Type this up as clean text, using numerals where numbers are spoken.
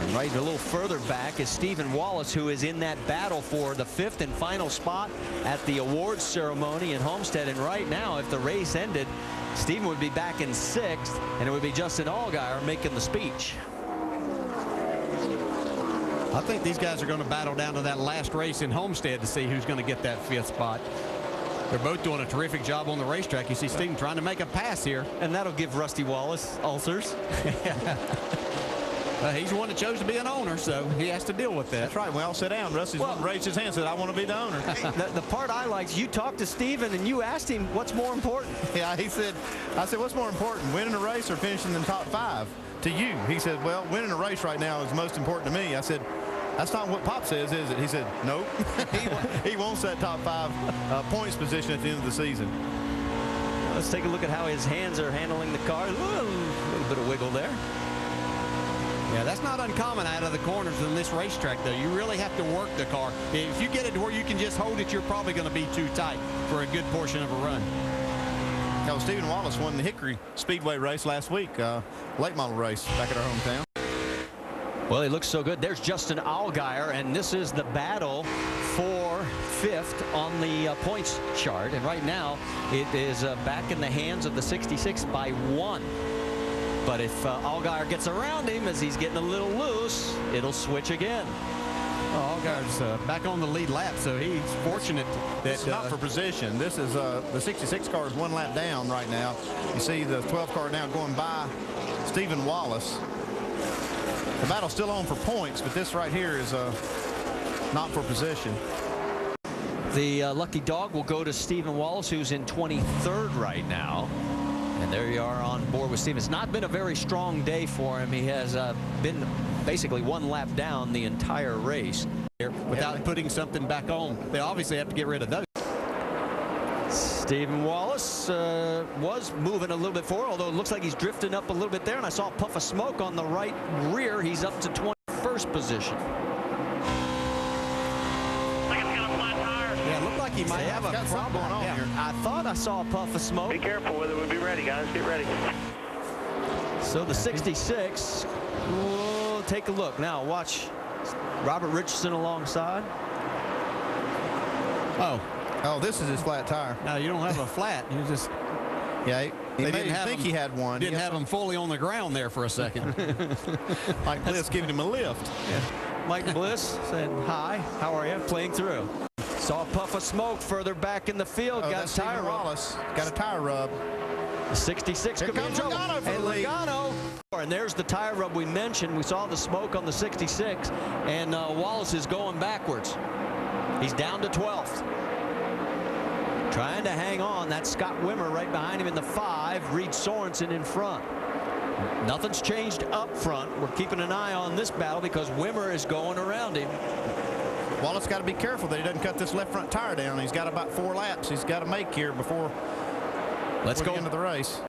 And right a little further back is Stephen Wallace, who is in that battle for the 5th and final spot at the awards ceremony in Homestead. And right now, if the race ended, Stephen would be back in 6th, and it would be Justin Allgaier making the speech. I think these guys are going to battle down to that last race in Homestead to see who's going to get that 5th spot. They're both doing a terrific job on the racetrack. You see Stephen trying to make a pass here. And that'll give Rusty Wallace ulcers. He's the one that chose to be an owner, so he has to deal with that. That's right. Well, sit down. Rusty's raised his hand and said, I want to be the owner. The part I liked, you talked to Stephen and you asked him what's more important. Yeah, he said, I said, what's more important, winning a race or finishing in the top 5 to you? He said, well, winning a race right now is most important to me. I said, that's not what Pop says, is it? He said, nope. he wants that top 5 points position at the end of the season. Let's take a look at how his hands are handling the car. A little bit of wiggle there. Yeah, that's not uncommon out of the corners in this racetrack, though. You really have to work the car. If you get it to where you can just hold it, you're probably going to be too tight for a good portion of a run. Now, Stephen Wallace won the Hickory Speedway race last week, late model race back at our hometown. Well, he looks so good. There's Justin Allgaier, and this is the battle for 5th on the points chart. And right now, it is back in the hands of the 66 by 1. But if Allgaier gets around him as he's getting a little loose, it'll switch again. Well, Allgaier's back on the lead lap, so he's fortunate that it's not for position. This is the 66 car is 1 lap down right now. You see the 12 car now going by Stephen Wallace. The battle's still on for points, but this right here is not for position. The lucky dog will go to Stephen Wallace, who's in 23rd right now. And there you are on board with Stephen. It's not been a very strong day for him. He has been basically 1 lap down the entire race. Without putting something back on, they obviously have to get rid of those. Stephen Wallace was moving a little bit forward, although it looks like he's drifting up a little bit there. And I saw a puff of smoke on the right rear. He's up to 21st position. Yeah, it looked like he might have a problem going on here. I thought I saw a puff of smoke. Be careful with it. We'll be ready, guys. Get ready. So the 66, we'll take a look. Now watch Robert Richardson alongside. Oh, this is his flat tire. No, you don't have a flat. You just Yeah, he didn't think he had one. Didn't have him fully on the ground there for a second. Mike Bliss giving him a lift. Yeah. Mike Bliss said, hi, how are you? Playing through. Saw a puff of smoke further back in the field. Got a tire rub. Wallace got a tire rub. The 66 Here could be comes trouble. Logano for the lead. Logano. And there's the tire rub we mentioned. We saw the smoke on the 66, and Wallace is going backwards. He's down to 12th. Trying to hang on. That's Scott Wimmer right behind him in the 5. Reed Sorensen in front. Nothing's changed up front. We're keeping an eye on this battle because Wimmer is going around him. Wallace got to be careful that he doesn't cut this left front tire down. He's got about 4 laps he's got to make here before Let's go into the race.